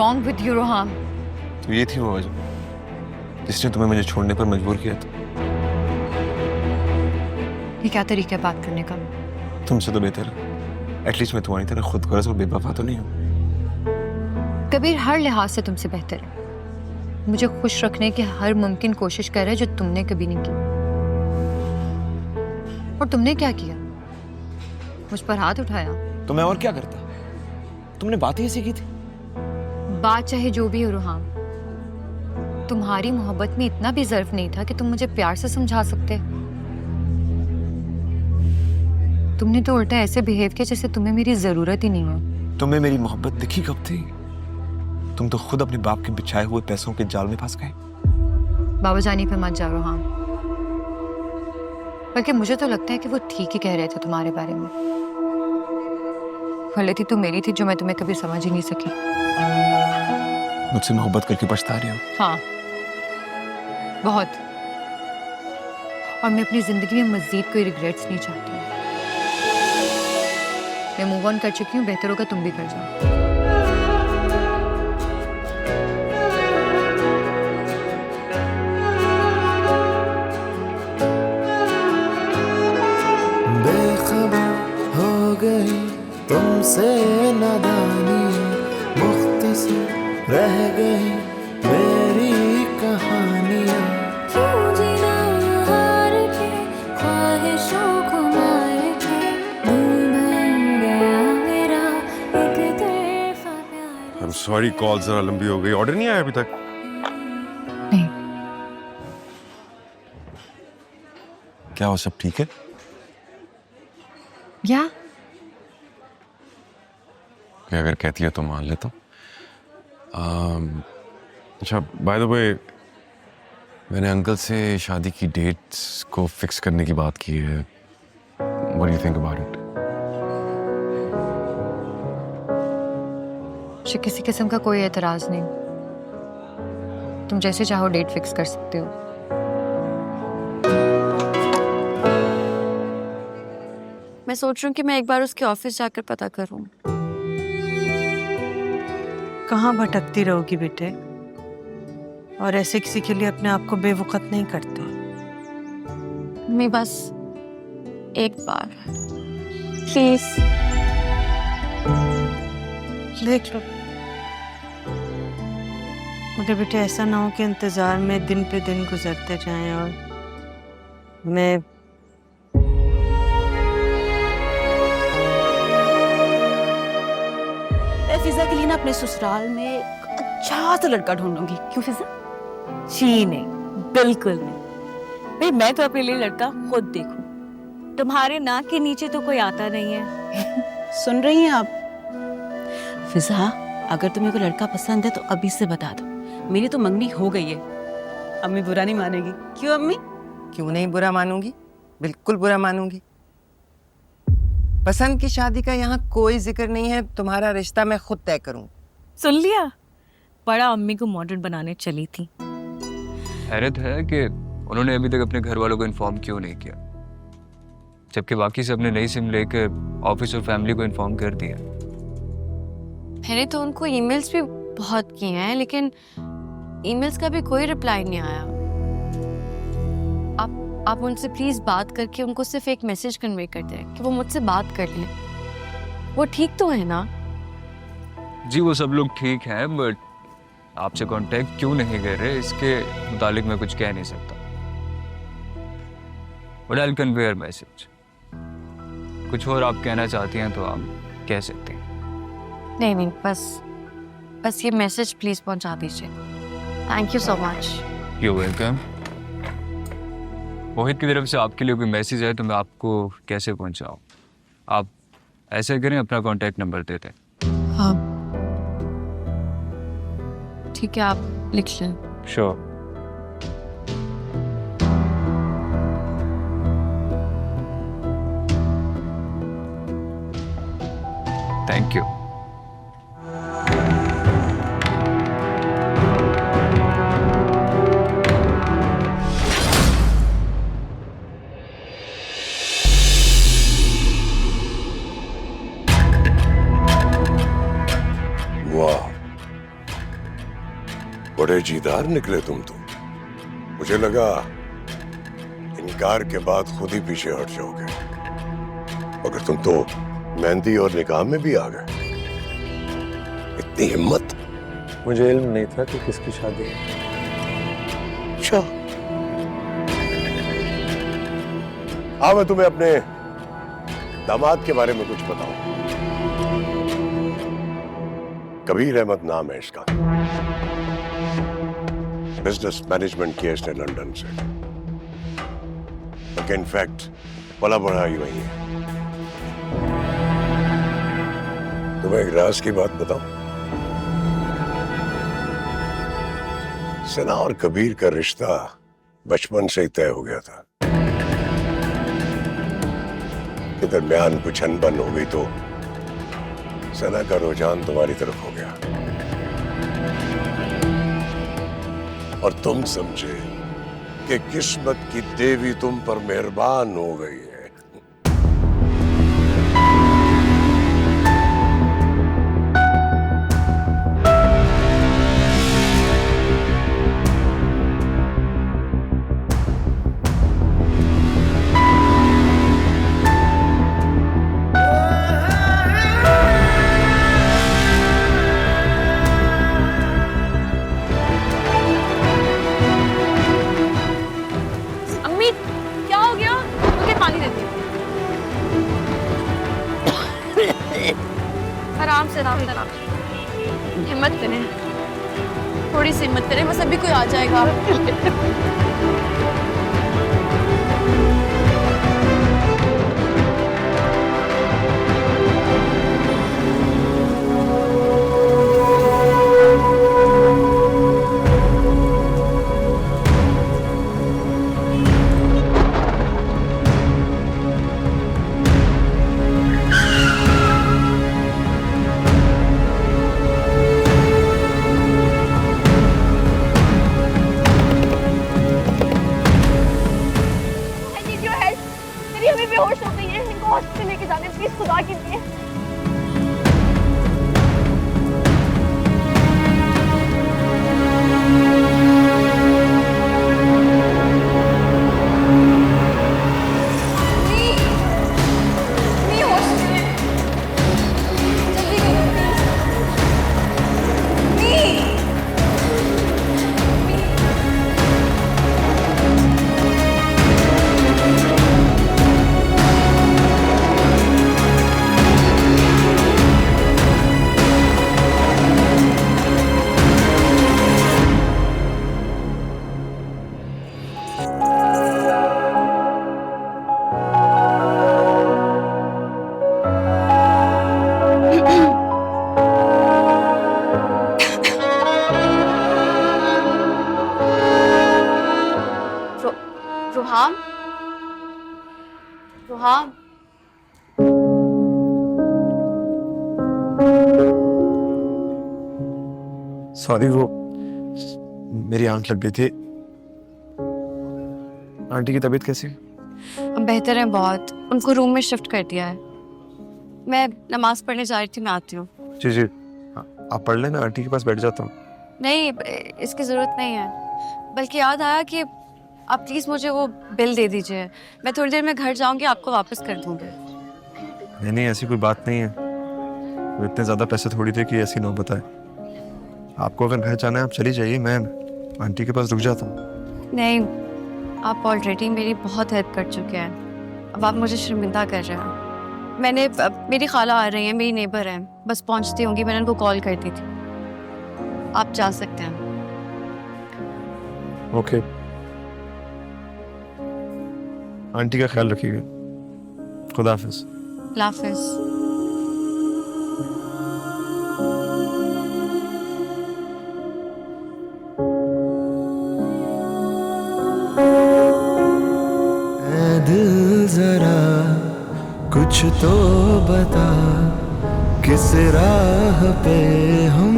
wrong with you, रोहाम? तो ये थी वो वजह जिसने तुम्हें मुझे छोड़ने पर मजबूर किया था। ये क्या तरीका है बात करने का? तुमसे तो बेहतर है। एटलीस्ट मैं तुम्हारी तरह खुदगर्ज और बेवफा तो नहीं हूँ। कबीर हर लिहाज से तुमसे बेहतर है। मुझे खुश रखने की हर मुमकिन कोशिश कर रहा है जो तुमने कभी नहीं की। और तुमने क्या किया? मुझ पर हाथ उठाया। तो मैं और क्या करता? तुमने बात ही ऐसी की थी। बात चाहे जो भी हो रोहाम, तुम्हारी मोहब्बत में इतना भी ज़र्फ नहीं था कि तुम मुझे प्यार से समझा सकते। तुमने तो उल्टा ऐसे बिहेव किया जैसे तुम्हें मेरी जरूरत ही नहीं है। तुम्हें मेरी मोहब्बत दिखी कब थी? तुम तो खुद अपने बाप के बिछाए हुए पैसों के जाल में फंस गए। बाबा जानी पे मत जा रोहाम। बल्कि मुझे तो लगता है कि वो ठीक ही कह रहे थे तुम्हारे बारे में। गलती तो मेरी थी जो मैं तुम्हें कभी समझ ही नहीं सकी। मुझसे मोहब्बत करके पछता रही हो? हाँ, बहुत। और मैं अपनी जिंदगी में मजीद कोई रिग्रेट्स नहीं चाहती हूँ। मैं मूव ऑन कर चुकी हूँ, बेहतर होगा तुम भी कर जाओ। बेखबर हो गई तुमसे नादानियाँ, मुख्तसर रह गई मेरी कहानियाँ। क्यों जीना हार के, ख्वाहिशों को मार के, दिल बन गया मेरा एक तरफा प्यार। I'm sorry, कॉल जरा लंबी हो गई। ऑर्डर नहीं आया अभी तक? नहीं। क्या वो सब ठीक है? या कि अगर कहती है तो मान लेता हूँ। अच्छा, बाय द वे, मैंने अंकल से शादी की डेट्स को फिक्स करने की बात की है। What do you think about it? मुझे किसी किस्म का कोई एतराज नहीं। तुम जैसे चाहो डेट फिक्स कर सकते हो। मैं सोच रही हूँ कि मैं एक बार उसके ऑफिस जाकर पता करूँ। कहाँ भटकती रहोगी बेटे? और ऐसे किसी के लिए अपने आप को बेवकूफ नहीं करते। मैं बस एक बार प्लीज। देख लो, मुझे बेटे ऐसा ना हो कि इंतजार में दिन पे दिन गुजरते जाएं और मैं फिजा के लिए ना अपने ससुराल में एक अच्छा सा लड़का ढूंढूंगी। क्यों फिजा? जी नहीं, बिल्कुल नहीं। भाई मैं तो अपने लिए लड़का खुद देखूं। तुम्हारे नाक के नीचे तो कोई आता नहीं है। सुन रही हैं आप? फिजा, अगर तुम्हें कोई लड़का पसंद है तो अभी से बता दो। मेरी तो मंगनी हो गई है। अम्मी बुरा नहीं मानेगी। क्यों अम्मी? क्यों नहीं बुरा मानूंगी, बिल्कुल बुरा मानूंगी। पसंद की शादी का यहाँ कोई जिक्र नहीं है। तुम्हारा रिश्ता मैं खुद तय करूँ। सुन लिया? बड़ा अम्मी को मॉडर्न बनाने चली थी। हैरत है कि उन्होंने अभी तक अपने घर वालों को इन्फॉर्म क्यों नहीं किया, जबकि बाकी सबने नई सिम लेकर ऑफिस और फैमिली को इन्फॉर्म कर दिया। मैंने तो उनको ईमेल्स भी बहुत किए हैं, लेकिन ईमेल्स का भी कोई रिप्लाई नहीं आया। आप उनसे प्लीज बात करके उनको सिर्फ एक मैसेज कन्वे कर दें कि वो मुझसे बात कर लें। वो ठीक तो है ना? जी वो सब लोग ठीक हैं, बट आपसे कांटेक्ट क्यों नहीं कर रहे इसके मुतालिक मैं कुछ कह नहीं सकता। But I will convey your message. कुछ और आप कहना चाहती हैं तो आप कह सकते हैं। नहीं, बस ये मैसेज प्लीज पहुंचा दीजिए। Thank you so much. You welcome. Mohit की तरफ से आपके लिए कोई मैसेज है तो मैं आपको कैसे पहुंचाऊं? आप ऐसे करें, अपना कांटेक्ट नंबर दे दें। हाँ ठीक है, आप लिख लें। श्योर। Thank you. वाह, बड़े जीदार निकले तुम तो। मुझे लगा इनकार के बाद खुद ही पीछे हट जाओगे, मगर तुम तो मेहंदी और निकाह में भी आ गए। इतनी हिम्मत। मुझे इल्म नहीं था कि किसकी शादी है। अच्छा, मैं तुम्हें अपने दामाद के बारे में कुछ बताऊं। कबीर अहमद नाम है इसका। बिजनेस मैनेजमेंट किया इसने लंदन से, लेकिन इनफैक्ट पला बढ़ा ही वही है। तुम्हें एक राज की बात बताऊं। सना और कबीर का रिश्ता बचपन से ही तय हो गया था। के दरमियान कुछ अनबन हो गई तो सना का रुझान तुम्हारी तरफ हो गया और तुम समझे कि किस्मत की देवी तुम पर मेहरबान हो गई है। आराम से हिम्मत करें, थोड़ी सी हिम्मत करें, बस अभी कोई आ जाएगा। बेहोश हो गई है, इनको हॉस्पिटल लेके जाने प्लीज, खुदा के लिए। रुहाम, सॉरी, वो मेरी आंख लग गई थी। आंटी की तबीयत कैसी है? अब बेहतर है बहुत, उनको रूम में शिफ्ट कर दिया है। मैं नमाज पढ़ने जा रही थी, मैं आती हूँ। जी जी, आप पढ़ लेना, आंटी के पास बैठ जाता हूँ। नहीं, इसकी ज़रूरत नहीं है, बल्कि याद आया कि आप प्लीज़ मुझे वो बिल दे दीजिए, मैं थोड़ी देर में घर जाऊंगी, आपको वापस कर दूंगी। नहीं नहीं, ऐसी कोई बात नहीं है, वो इतने ज़्यादा पैसे थोड़ी थे कि ऐसी नौबत आए। आपको अगर घर जाना है आप चली जाइए, मैं आंटी के पास रुक जाता हूँ। नहीं, आप ऑलरेडी मेरी बहुत हेल्प कर चुके हैं, अब आप मुझे शर्मिंदा कर रहे हैं। मेरी खाला आ रही हैं, मेरी नेबर हैं, बस पहुँचती होंगी, मैंने उनको कॉल कर दी थी। आप जा सकते हैं। ओके, आंटी का ख्याल रखिएगा। खुदा हाफिज। हाफिज। ऐ दिल जरा कुछ तो बता, किस राह पे हम